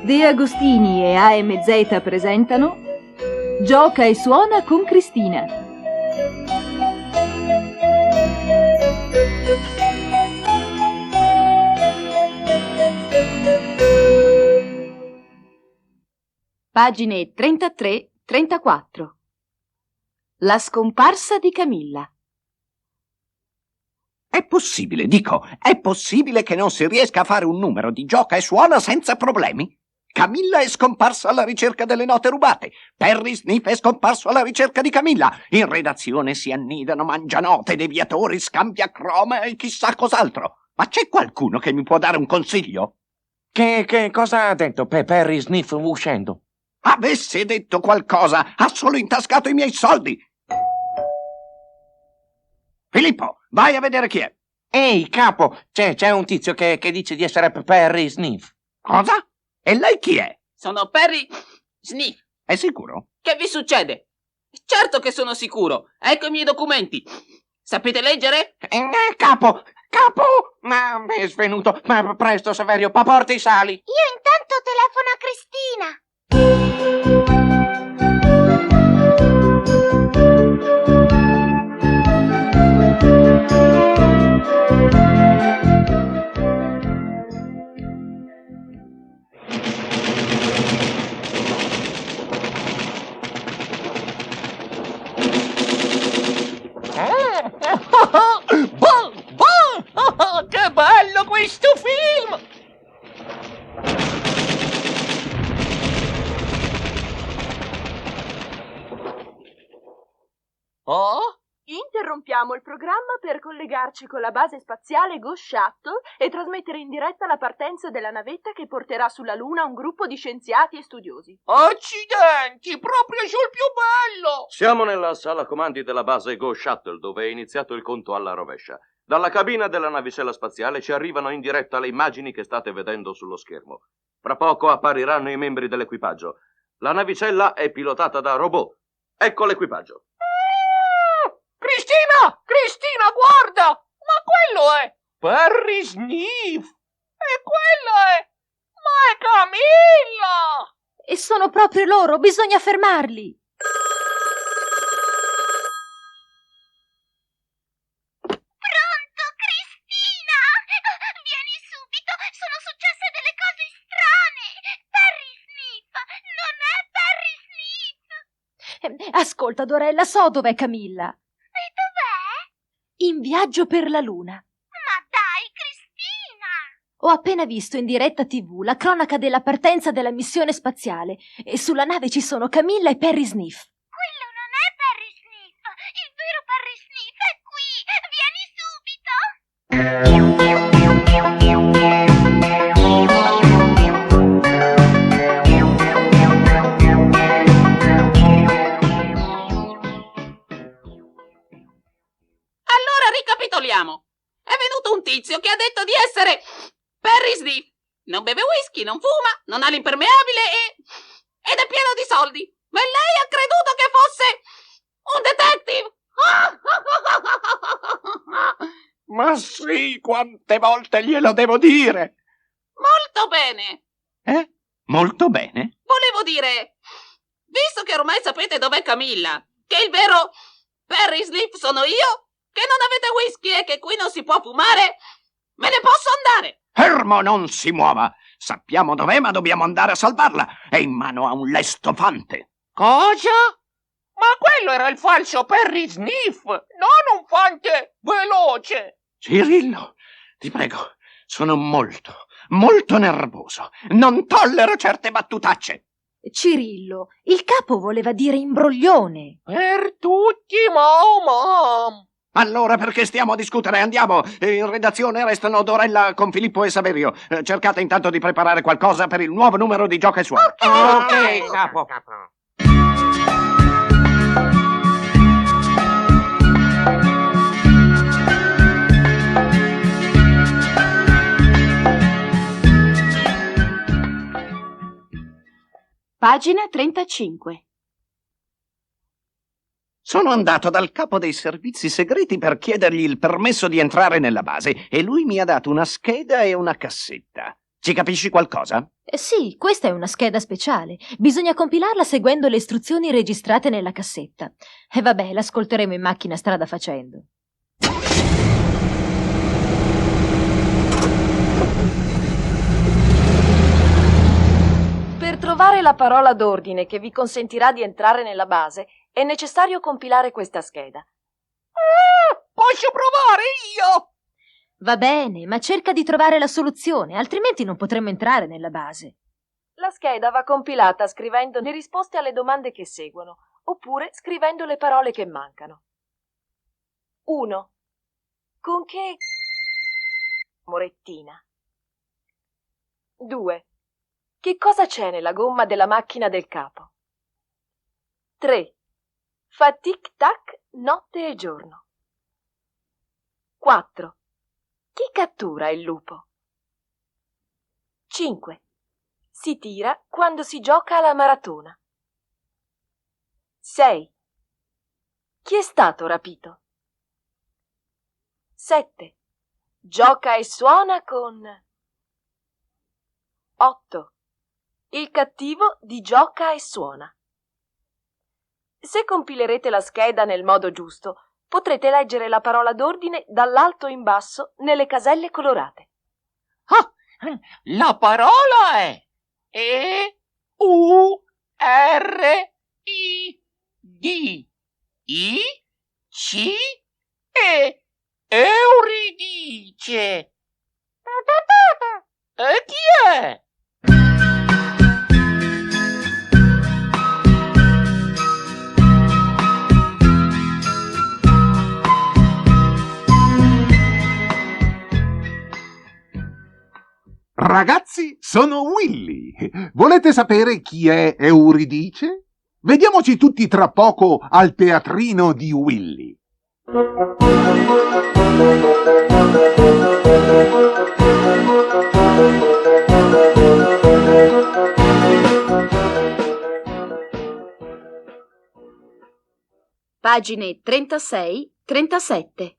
De Agostini e AMZ presentano Gioca e suona con Cristina. Pagine 33-34. La scomparsa di Camilla. È possibile, è possibile che non si riesca a fare un numero di Gioca e suona senza problemi? Camilla è scomparsa alla ricerca delle note rubate. Perry Sniff è scomparso alla ricerca di Camilla. In redazione si annidano mangianote, deviatori, scambiacroma e chissà cos'altro. Ma c'è qualcuno che mi può dare un consiglio? Che cosa ha detto Perry Sniff uscendo? Avesse detto qualcosa, ha solo intascato i miei soldi. Filippo, vai a vedere chi è. Ehi, capo, c'è un tizio che dice di essere Perry Sniff. Cosa? E lei chi è? Sono Perry Sniff. È sicuro? Che vi succede? Certo che sono sicuro. Ecco i miei documenti. Sapete leggere? Capo, ma è svenuto. Ma presto, Saverio, porta i sali. Io intanto telefono a Cristina. Che bello questo film! Oh? Interrompiamo il programma per collegarci con la base spaziale Ghost Shuttle e trasmettere in diretta la partenza della navetta che porterà sulla Luna un gruppo di scienziati e studiosi. Accidenti, proprio sul più bello! Siamo nella sala comandi della base Ghost Shuttle, dove è iniziato il conto alla rovescia. Dalla cabina della navicella spaziale ci arrivano in diretta le immagini che state vedendo sullo schermo. Fra poco appariranno i membri dell'equipaggio. La navicella è pilotata da robot. Ecco l'equipaggio. Cristina, guarda! Ma quello è Perry Sniff! E quello è... Ma è Camilla! E sono proprio loro, bisogna fermarli. Pronto, Cristina? Vieni subito, sono successe delle cose strane. Perry Sniff, non è Perry Sniff. Ascolta, Dorella, so dov'è Camilla. E dov'è? In viaggio per la Luna. Ma dai, Cristina! Ho appena visto in diretta TV la cronaca della partenza della missione spaziale e sulla nave ci sono Camilla e Perry Sniff. Quello non è Perry Sniff. Il vero Perry Sniff è qui. Vieni subito. Allora ricapitoliamo. È venuto un tizio che ha detto di essere Perry Sniff. Non beve whisky, non fuma, non ha l'impermeabile ed è pieno di soldi. Ma lei ha creduto che fosse un detective. Ma sì, quante volte glielo devo dire? Molto bene. Molto bene. Volevo dire, visto che ormai sapete dov'è Camilla, che il vero Perry Sniff sono io, che non avete whisky e che qui non si può fumare, me ne posso andare. Fermo, non si muova. Sappiamo dov'è, ma dobbiamo andare a salvarla. È in mano a un lesto fante. Cosa? Ma quello era il falso Perry Sniff, non un fante veloce! Cirillo, ti prego, sono molto nervoso. Non tollero certe battutacce. Cirillo, il capo voleva dire imbroglione. Per tutti, mamma! Allora perché stiamo a discutere? Andiamo. In redazione restano Dorella con Filippo e Saverio. Cercate intanto di preparare qualcosa per il nuovo numero di Gioca e Suona. Ok, capo. Pagina 35. Sono andato dal capo dei servizi segreti per chiedergli il permesso di entrare nella base e lui mi ha dato una scheda e una cassetta. Ci capisci qualcosa? Sì, questa è una scheda speciale. Bisogna compilarla seguendo le istruzioni registrate nella cassetta. E vabbè, l'ascolteremo in macchina strada facendo. Per trovare la parola d'ordine che vi consentirà di entrare nella base, è necessario compilare questa scheda. Posso provare io? Va bene, ma cerca di trovare la soluzione, altrimenti non potremo entrare nella base. La scheda va compilata scrivendo le risposte alle domande che seguono, oppure scrivendo le parole che mancano. 1. Con che morettina? 2. Che cosa c'è nella gomma della macchina del capo? 3. Fa tic-tac notte e giorno. 4. Chi cattura il lupo? 5. Si tira quando si gioca alla maratona. 6. Chi è stato rapito? 7. Gioca e suona con... 8. Il cattivo di gioca e suona. Se compilerete la scheda nel modo giusto, potrete leggere la parola d'ordine dall'alto in basso nelle caselle colorate. Ah, la parola è E-U-R-I-D-I-C-E. Euridice. E chi è? Ragazzi, sono Willy. Volete sapere chi è Euridice? Vediamoci tutti tra poco al teatrino di Willy. Pagine 36-37.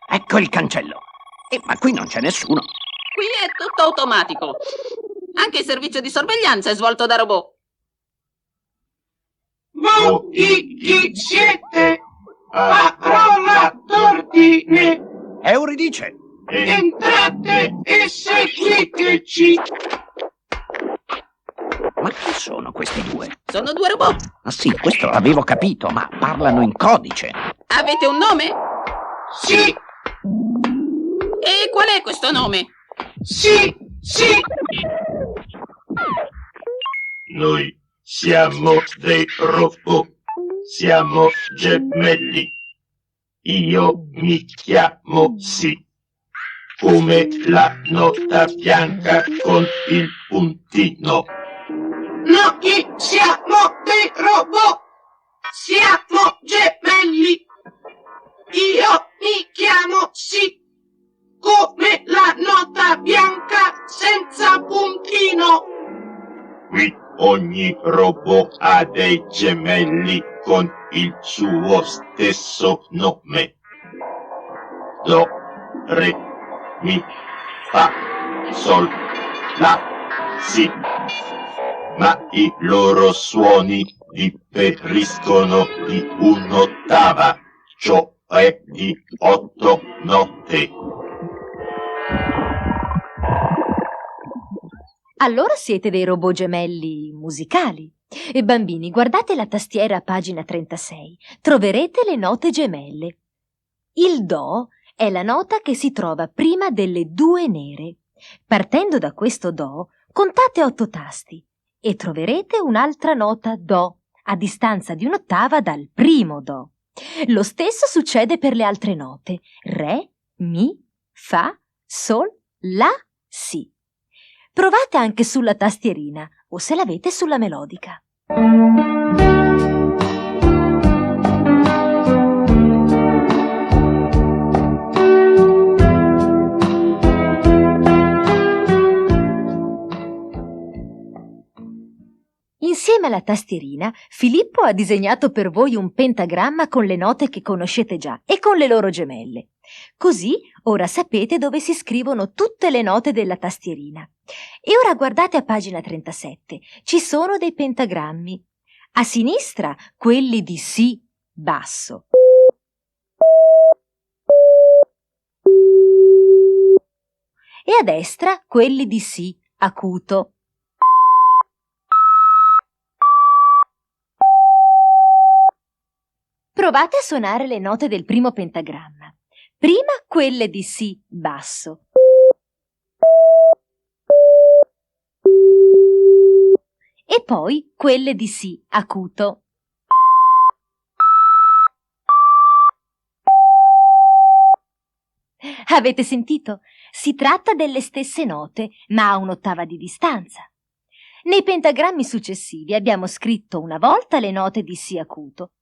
Ecco il cancello. Ma qui non c'è nessuno. Qui è tutto automatico. Anche il servizio di sorveglianza è svolto da robot. Voi chi siete? Parola d'ordine. Euridice. Entrate e seguiteci. Ma chi sono questi due? Sono due robot. Ah sì, questo l'avevo capito, ma parlano in codice. Avete un nome? Sì, E qual è questo nome? sì. Noi siamo dei robot. Siamo gemelli. Io mi chiamo Sì. Come la nota bianca con il puntino. Noi siamo dei robot. Siamo gemelli. Io mi chiamo Sì. Come la nota bianca senza puntino. Qui ogni robot ha dei gemelli con il suo stesso nome. Do, re, mi, fa, sol, la, si. Ma i loro suoni differiscono di un'ottava, cioè di 8 note. Allora siete dei robot gemelli musicali. E bambini, guardate la tastiera a pagina 36. Troverete le note gemelle. Il Do è la nota che si trova prima delle due nere. Partendo da questo Do, contate 8 tasti e troverete un'altra nota Do a distanza di un'ottava dal primo Do. Lo stesso succede per le altre note: Re, Mi, Fa, Sol, La, Si. Provate anche sulla tastierina o se l'avete sulla melodica. Insieme alla tastierina, Filippo ha disegnato per voi un pentagramma con le note che conoscete già e con le loro gemelle. Così ora sapete dove si scrivono tutte le note della tastierina. E ora guardate a pagina 37. Ci sono dei pentagrammi. A sinistra quelli di Si basso. E a destra quelli di Si acuto. Provate a suonare le note del primo pentagramma. Prima quelle di Si basso. E poi quelle di Si acuto. Avete sentito? Si tratta delle stesse note, ma a un'ottava di distanza. Nei pentagrammi successivi abbiamo scritto una volta le note di Si acuto,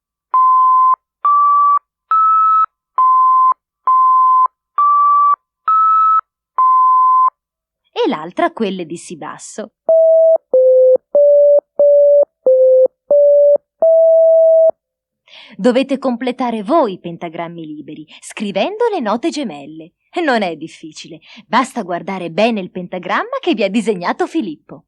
e l'altra quelle di Si basso. Dovete completare voi i pentagrammi liberi, scrivendo le note gemelle. Non è difficile, basta guardare bene il pentagramma che vi ha disegnato Filippo.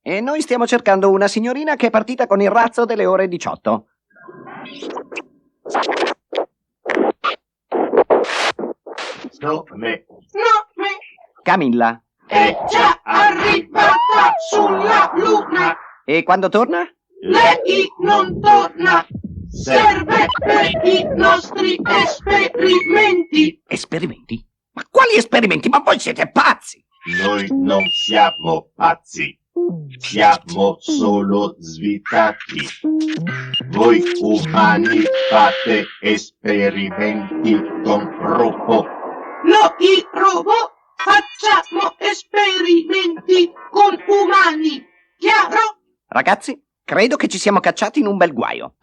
E noi stiamo cercando una signorina che è partita con il razzo delle ore 18. Nome. Camilla. È già arrivata sulla luna. E quando torna? Lei non torna. Serve per i nostri esperimenti. Esperimenti? Ma quali esperimenti? Ma voi siete pazzi! Noi non siamo pazzi. Siamo solo svitati. Voi umani fate esperimenti con robot. Noi robot facciamo esperimenti con umani. Chiaro? Ragazzi, credo che ci siamo cacciati in un bel guaio.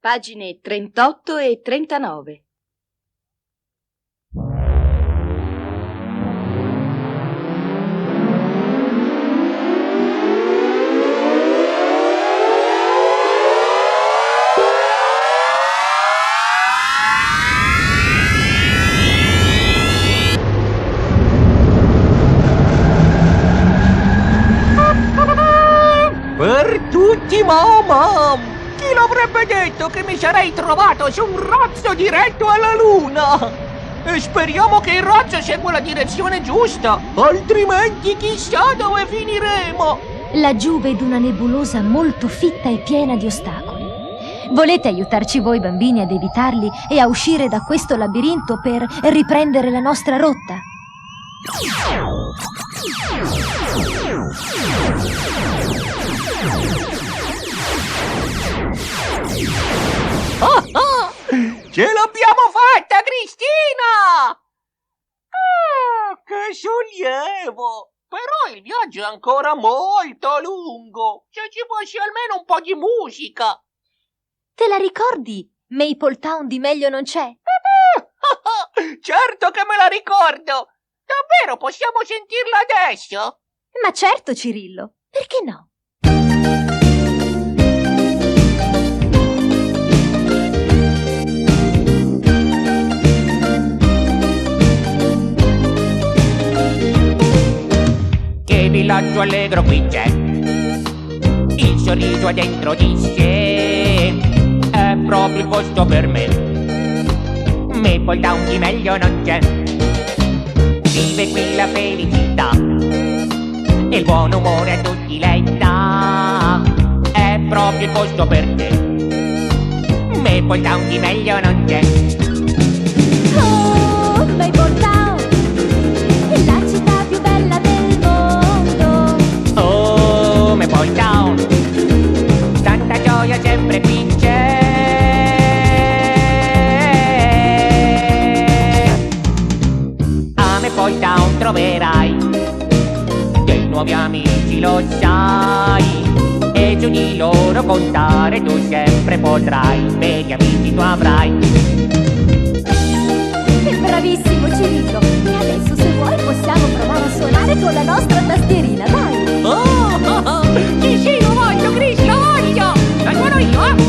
Pagine 38 e 39. Per tutti, mamma! Chi l'avrebbe detto che mi sarei trovato su un razzo diretto alla luna? E speriamo che il razzo segua la direzione giusta, altrimenti chissà dove finiremo. Laggiù vedo una nebulosa molto fitta e piena di ostacoli. Volete aiutarci voi bambini ad evitarli e a uscire da questo labirinto per riprendere la nostra rotta? Ce l'abbiamo fatta, Cristina! Ah, che sollievo! Però il viaggio è ancora molto lungo. Se ci fosse almeno un po' di musica. Te la ricordi? Maple Town di Meglio non c'è? Certo che me la ricordo! Davvero possiamo sentirla adesso? Ma certo, Cirillo. Perché no? Che villaggio allegro qui c'è, il sorriso è dentro di sé, è proprio il posto per me. Maple Town di meglio non c'è, vive qui la felicità e il buon umore a tutti letta, è proprio il posto per te. Maple Town di meglio non c'è. Oh, Maple Town, è la città più bella del mondo. Oh, Maple Town, tanta gioia sempre qui c'è. lo sai, e giù di loro contare tu sempre potrai, veri amici tu avrai. Bravissimo Cirillo! E adesso se vuoi possiamo provare a suonare con la nostra tastierina, dai! Oh, sì, lo voglio, Chris, lo voglio! La suono io,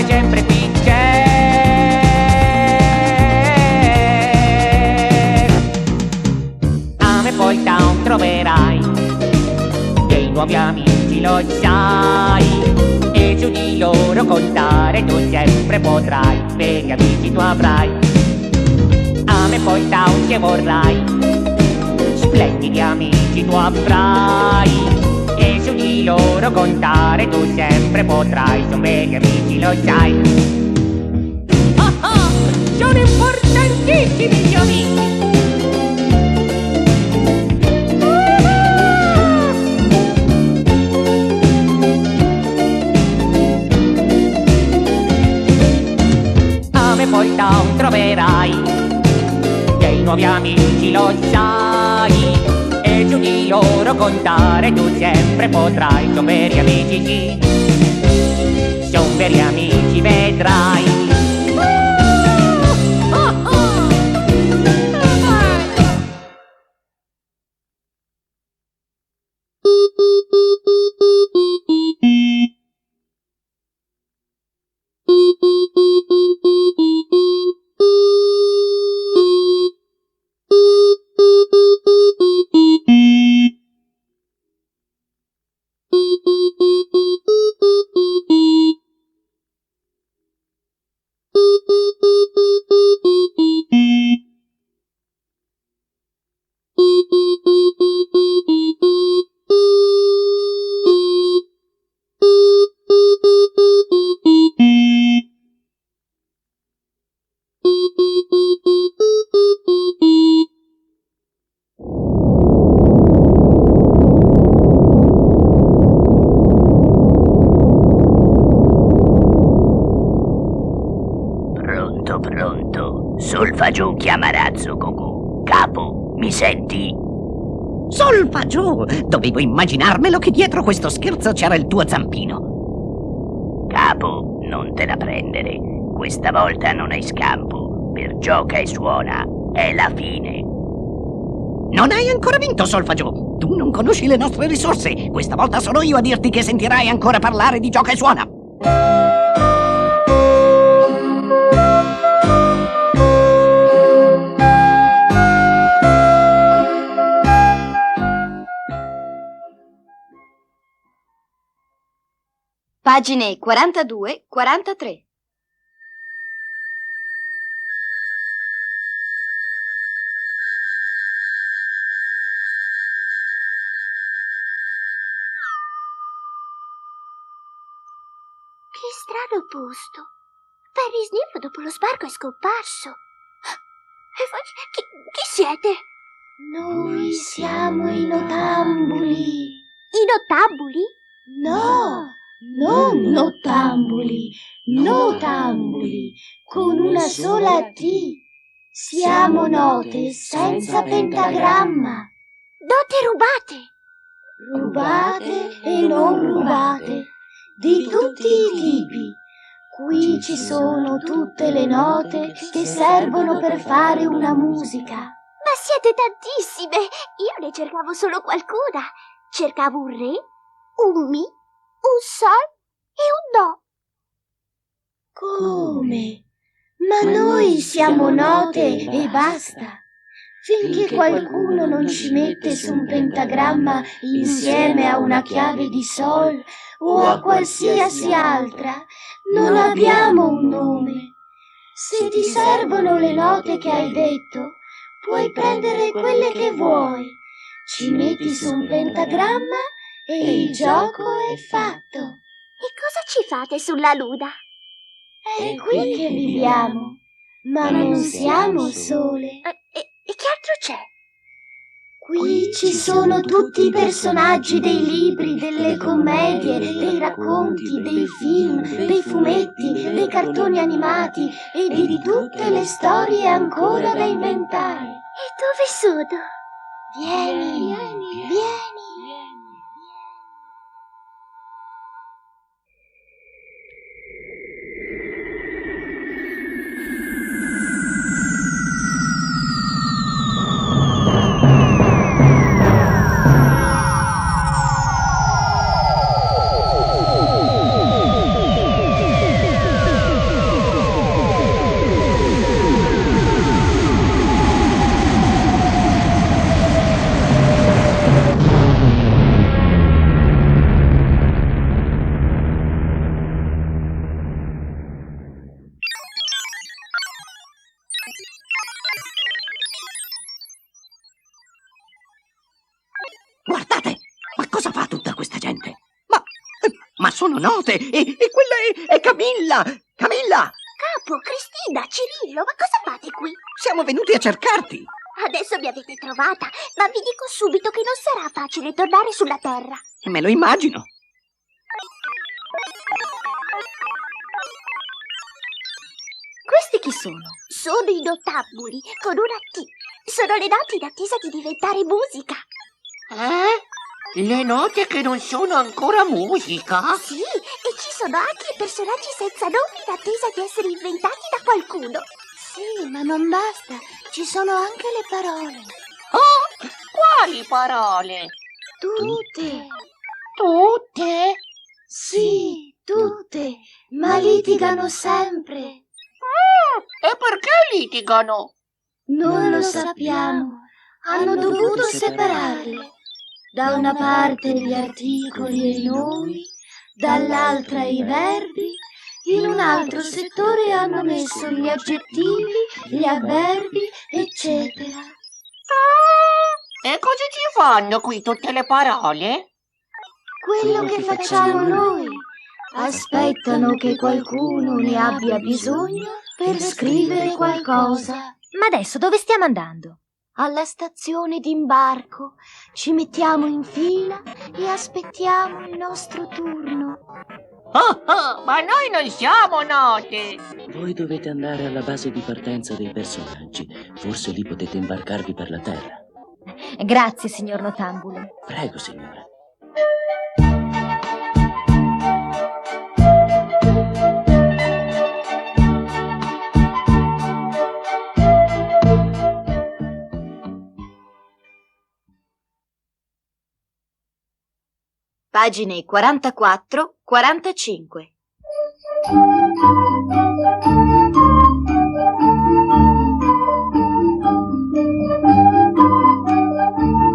sempre qui c'è. A Maple Town troverai dei nuovi amici, lo sai, e giù di loro contare tu sempre potrai, veri amici tu avrai. A Maple Town che vorrai, splendidi amici tu avrai, e su di loro contare tu sempre potrai, son veri amici lo sai. Ah ah, sono importantissimi gli amici. A Maple Town troverai dei nuovi amici, lo sai, e giù di loro contare tu sempre potrai, son veri amici sì, son veri amici vedrai. Pronto. Solfaggiù chiamarazzo Gogù. Capo, mi senti? Solfaggiù! Dovevo immaginarmelo che dietro questo scherzo c'era il tuo zampino. Capo, non te la prendere. Questa volta non hai scampo. Per gioca e suona. È la fine. Non hai ancora vinto, Solfaggiù. Tu non conosci le nostre risorse. Questa volta sono io a dirti che sentirai ancora parlare di gioca e suona. Pagine 42-43. Che strano posto. Perry Sniff dopo lo sbarco è scomparso. E voi chi siete? Noi siamo i nottambuli. I nottambuli? No, non nottambuli, notambuli, con una sola T. Siamo note senza pentagramma. Note rubate. Rubate e non rubate, di tutti i tipi. Qui ci sono tutte le note che servono per fare una musica. Ma siete tantissime! Io ne cercavo solo qualcuna. Cercavo un re, un mi, un sol e un do. Come? Ma noi siamo note e basta. Finché qualcuno non ci mette su un pentagramma insieme a una chiave di sol o a qualsiasi altra, non abbiamo un nome. Se ti servono le note che hai detto, Puoi prendere quelle che vuoi. Ci metti su un pentagramma e il gioco è fatto. E cosa ci fate sulla luna? È qui che viviamo, ma non siamo sole. E che altro c'è? Qui ci sono tutti i personaggi dei libri, delle commedie, dei racconti, dei film, dei fumetti, dei cartoni animati e di tutte le storie ancora da inventare. E dove sono? Vieni. Guardate, ma cosa fa tutta questa gente? Ma sono note e quella è Camilla! Camilla! Capo, Cristina, Cirillo, ma cosa fate qui? Siamo venuti a cercarti! Adesso mi avete trovata, ma vi dico subito che non sarà facile tornare sulla Terra. E me lo immagino! Questi chi sono? Sono i nottambuli, con una T. Sono le note in attesa di diventare musica. Le note che non sono ancora musica? Sì, e ci sono anche i personaggi senza nomi in attesa di essere inventati da qualcuno. Sì, ma non basta, ci sono anche le parole. Oh, quali parole? Tutte. Tutte? Sì, tutte, ma litigano sempre. E perché litigano? Non lo sappiamo. Hanno dovuto separarle. Da una parte gli articoli e i nomi, dall'altra i verbi, in un altro settore hanno messo gli aggettivi, gli avverbi, eccetera. E cosa ci fanno qui tutte le parole? Quello che facciamo noi. Aspettano che qualcuno ne abbia bisogno per scrivere qualcosa. Ma adesso dove stiamo andando? Alla stazione d'imbarco ci mettiamo in fila e aspettiamo il nostro turno. Ma noi non siamo note! Voi dovete andare alla base di partenza dei personaggi. Forse lì potete imbarcarvi per la terra. Grazie, signor Nottambulo. Prego, signora. Pagine 44-45.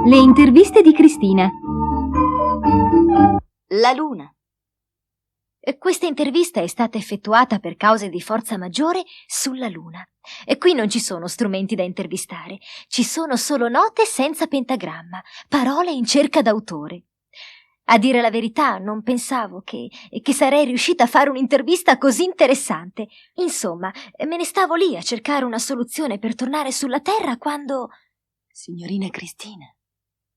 Le interviste di Cristina. La luna. Questa intervista è stata effettuata per cause di forza maggiore sulla Luna. E qui non ci sono strumenti da intervistare, ci sono solo note senza pentagramma, parole in cerca d'autore. A dire la verità, non pensavo che sarei riuscita a fare un'intervista così interessante. Insomma, me ne stavo lì a cercare una soluzione per tornare sulla Terra quando... Signorina Cristina.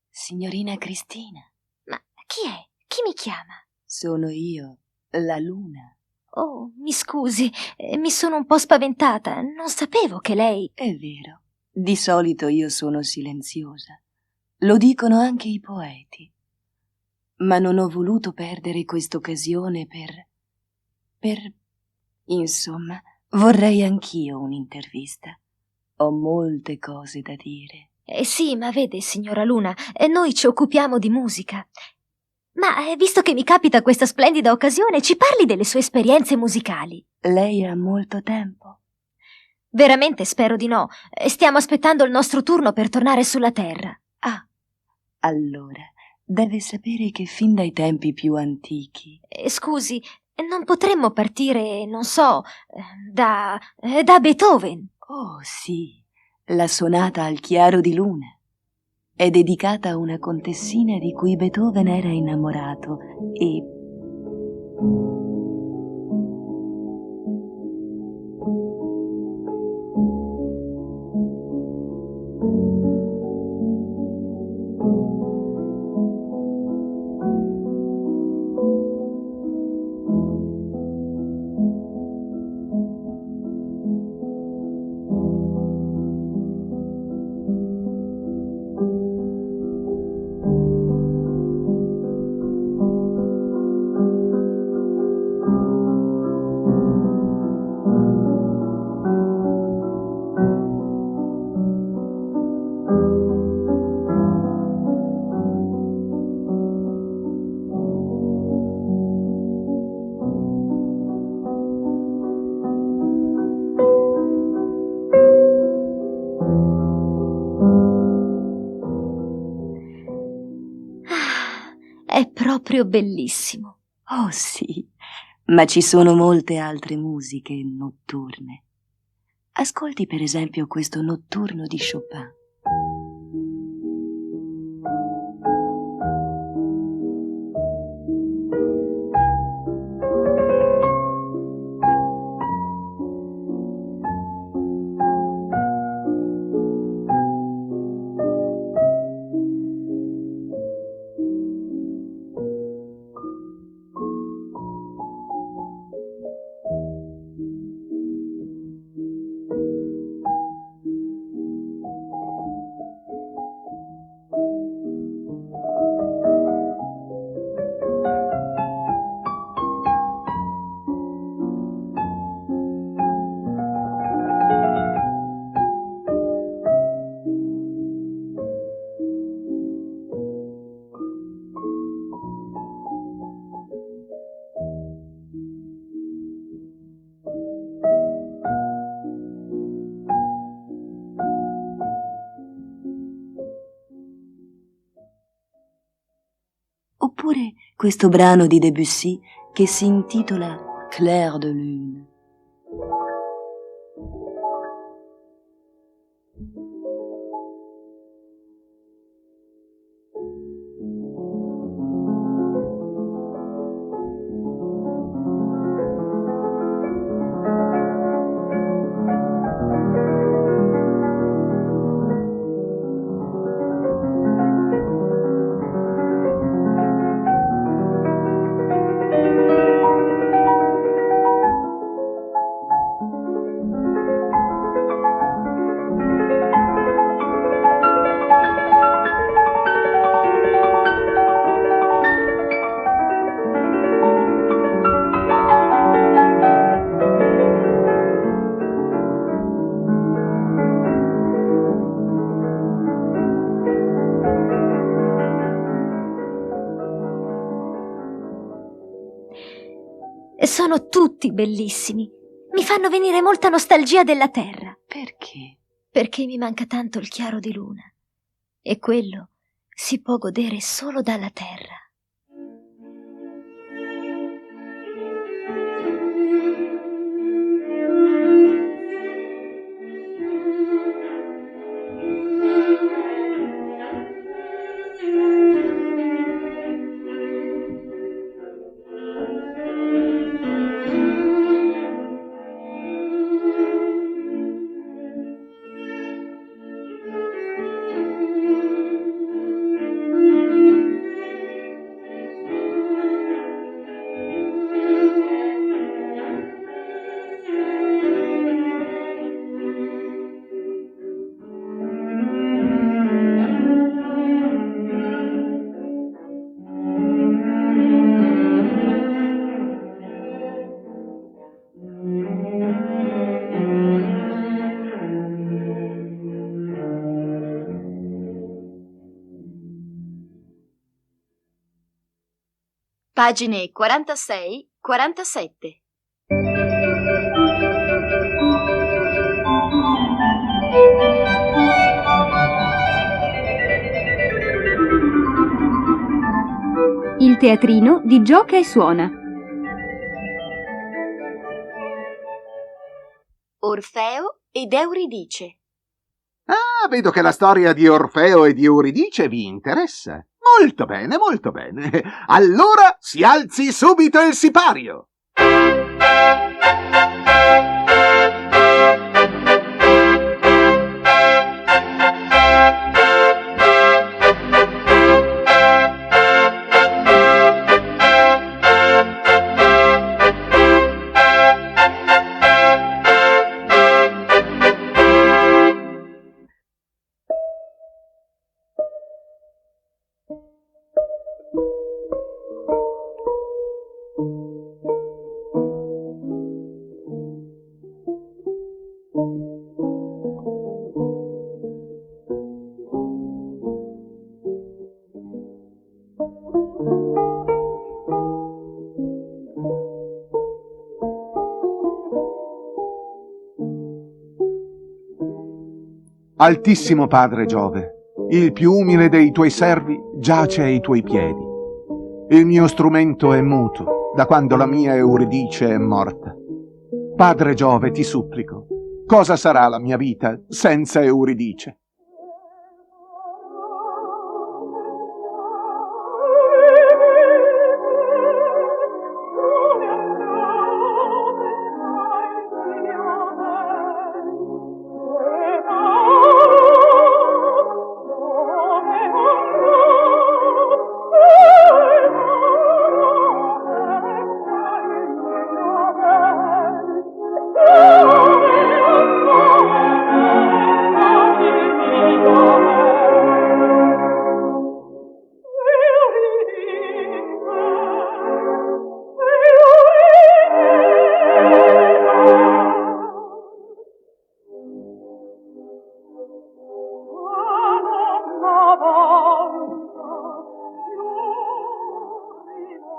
Signorina Cristina. Ma chi è? Chi mi chiama? Sono io, la Luna. Oh, mi scusi, mi sono un po' spaventata. Non sapevo che lei... È vero. Di solito io sono silenziosa. Lo dicono anche i poeti. Ma non ho voluto perdere quest'occasione per... Insomma, vorrei anch'io un'intervista. Ho molte cose da dire. Sì, ma vede, signora Luna, noi ci occupiamo di musica. Ma visto che mi capita questa splendida occasione, ci parli delle sue esperienze musicali. Lei ha molto tempo? Veramente spero di no. Stiamo aspettando il nostro turno per tornare sulla Terra. Ah, allora... Deve sapere che fin dai tempi più antichi... Scusi, non potremmo partire, non so, da Beethoven? Oh, sì. la sonata al chiaro di luna. È dedicata a una contessina di cui Beethoven era innamorato e... È proprio bellissimo. Oh sì, ma ci sono molte altre musiche notturne. Ascolti per esempio questo notturno di Chopin. Oppure questo brano di Debussy che si intitola Clair de Lune. Sono tutti bellissimi. Mi fanno venire molta nostalgia della terra. Perché? Perché mi manca tanto il chiaro di luna. E quello si può godere solo dalla terra. Pagine 46-47. Il teatrino di Gioca e Suona. Orfeo ed Euridice. Ah, vedo che la storia di Orfeo e di Euridice vi interessa. Molto bene, molto bene. Allora si alzi subito il sipario. Altissimo padre Giove, il più umile dei tuoi servi giace ai tuoi piedi. Il mio strumento è muto da quando la mia Euridice è morta. Padre Giove, ti supplico, cosa sarà la mia vita senza Euridice?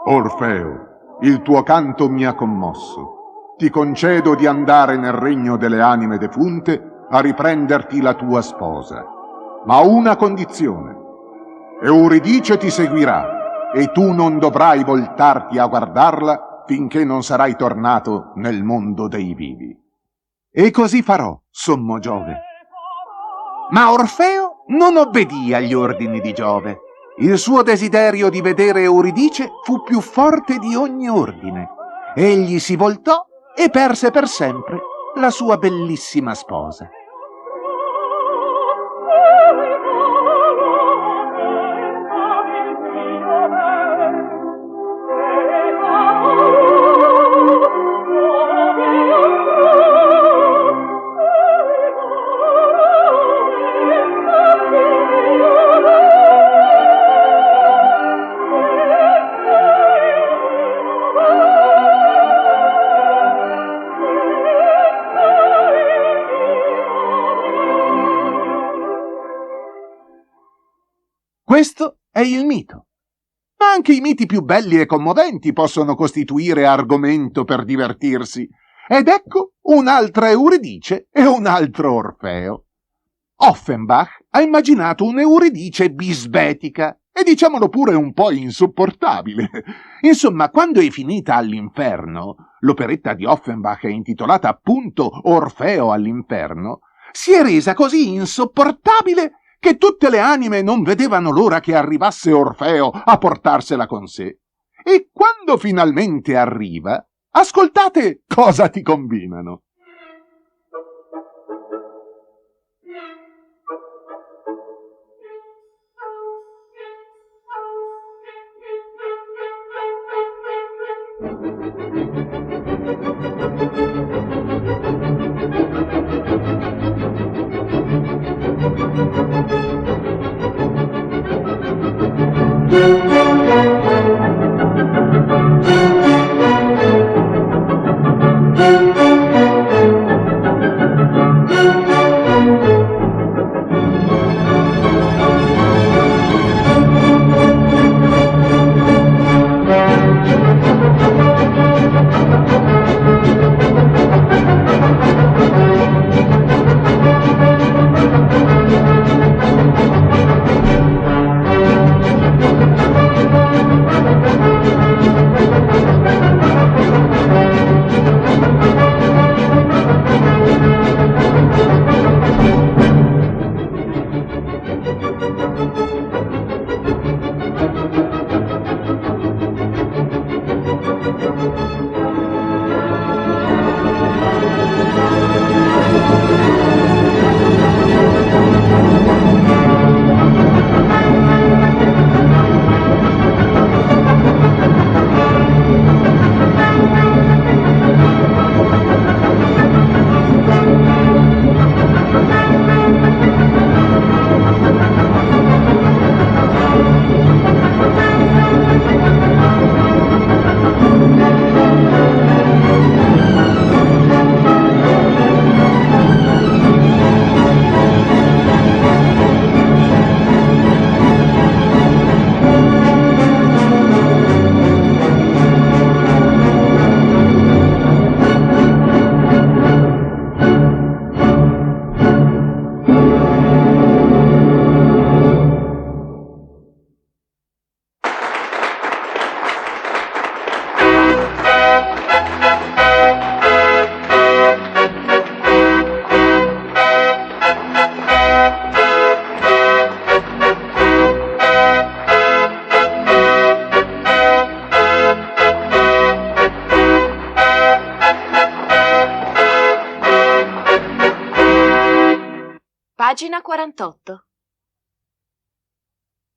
Orfeo, il tuo canto mi ha commosso. Ti concedo di andare nel regno delle anime defunte a riprenderti la tua sposa. Ma a una condizione. Euridice ti seguirà e tu non dovrai voltarti a guardarla finché non sarai tornato nel mondo dei vivi. E così farò, sommo Giove. Ma Orfeo non obbedì agli ordini di Giove. Il suo desiderio di vedere Euridice fu più forte di ogni ordine. Egli si voltò e perse per sempre la sua bellissima sposa. Questo è il mito. Ma anche i miti più belli e commoventi possono costituire argomento per divertirsi. Ed ecco un'altra Euridice e un altro Orfeo. Offenbach ha immaginato un'Euridice bisbetica e diciamolo pure un po' insopportabile. Insomma, quando è finita all'inferno, l'operetta di Offenbach è intitolata appunto Orfeo all'inferno, si è resa così insopportabile che tutte le anime non vedevano l'ora che arrivasse Orfeo a portarsela con sé. E quando finalmente arriva, ascoltate cosa ti combinano. Pagina 48.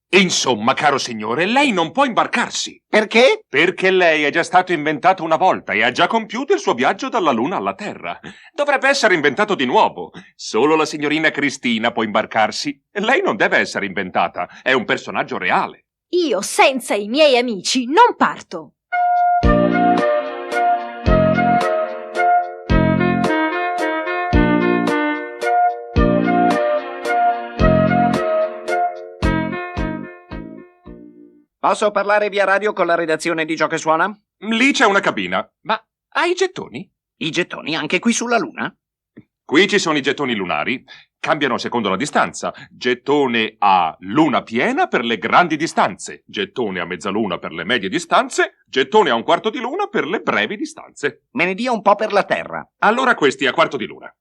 Insomma, caro signore, lei non può imbarcarsi. Perché? Perché lei è già stato inventato una volta e ha già compiuto il suo viaggio dalla Luna alla Terra. Dovrebbe essere inventato di nuovo. Solo la signorina Cristina può imbarcarsi. Lei non deve essere inventata, è un personaggio reale. Io, senza i miei amici, non parto. Posso parlare via radio con la redazione di Gioca e Suona? Lì c'è una cabina. Ma hai i gettoni? I gettoni anche qui sulla Luna? Qui ci sono i gettoni lunari. Cambiano secondo la distanza. Gettone a luna piena per le grandi distanze. Gettone a mezzaluna per le medie distanze. Gettone a un quarto di luna per le brevi distanze. Me ne dia un po' per la Terra. Allora questi a quarto di luna.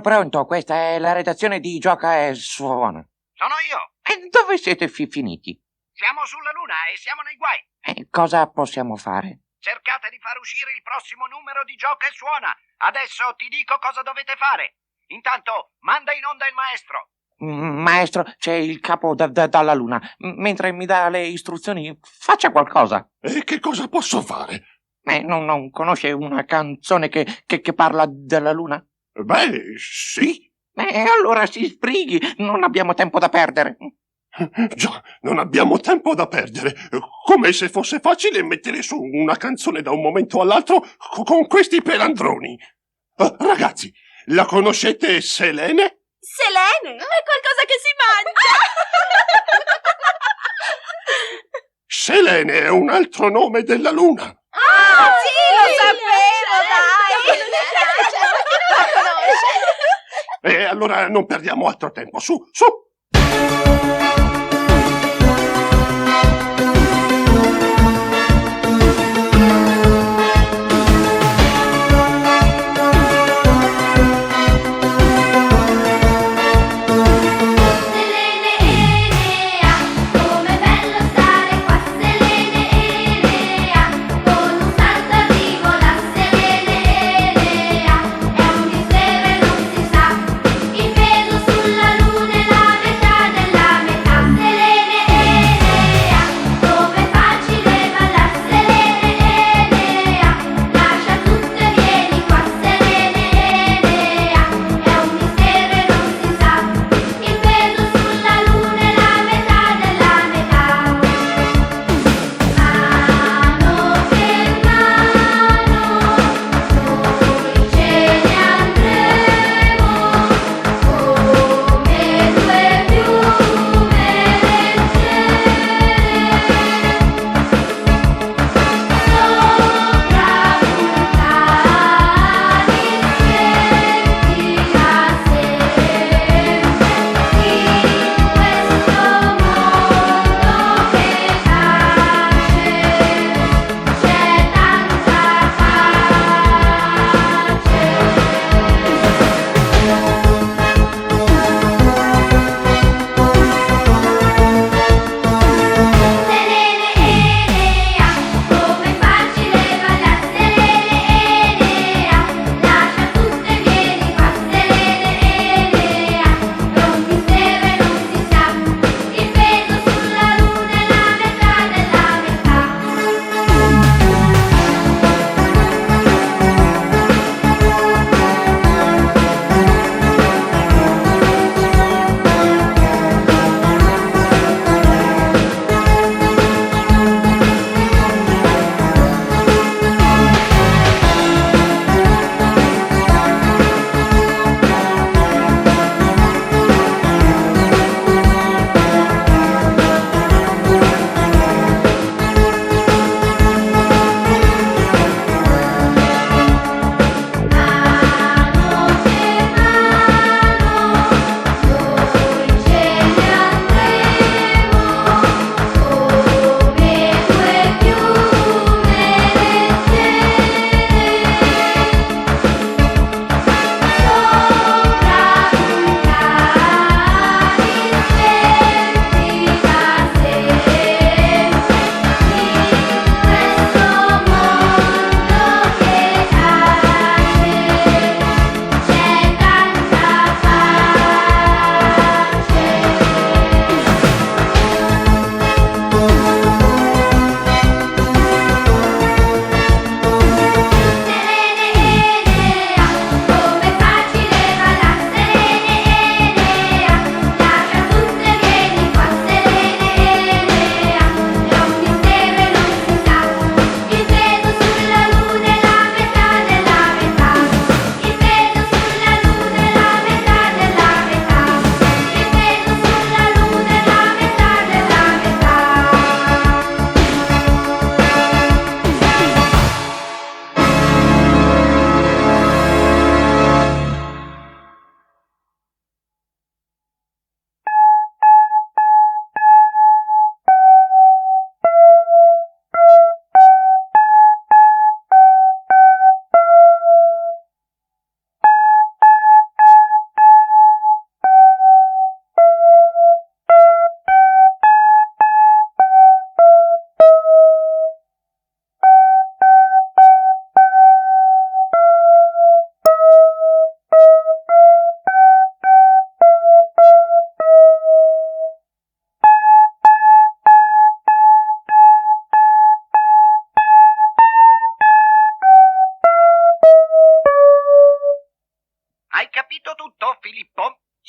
Pronto, questa è la redazione di Gioca e Suona. Sono io. E dove siete finiti? Siamo sulla Luna e siamo nei guai. Cosa possiamo fare? Cercate di far uscire il prossimo numero di Gioca e Suona. Adesso ti dico cosa dovete fare. Intanto, manda in onda il maestro. Maestro, c'è il capo dalla Luna. Mentre mi dà le istruzioni, faccia qualcosa. E che cosa posso fare? Non conosce una canzone che parla della Luna? Beh, sì. Allora si sbrighi, non abbiamo tempo da perdere. Già, non abbiamo tempo da perdere. Come se fosse facile mettere su una canzone da un momento all'altro con questi pelandroni. Ragazzi, la conoscete Selene? Selene? È qualcosa che si mangia! Selene è un altro nome della Luna. Ah, sì, lo sapevo, dai! La conosce! E allora non perdiamo altro tempo. Su, su! Il peso sulla luna e la metà della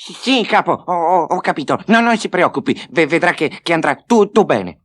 Sì, capo, ho capito. No, non si preoccupi, vedrà che andrà tutto bene.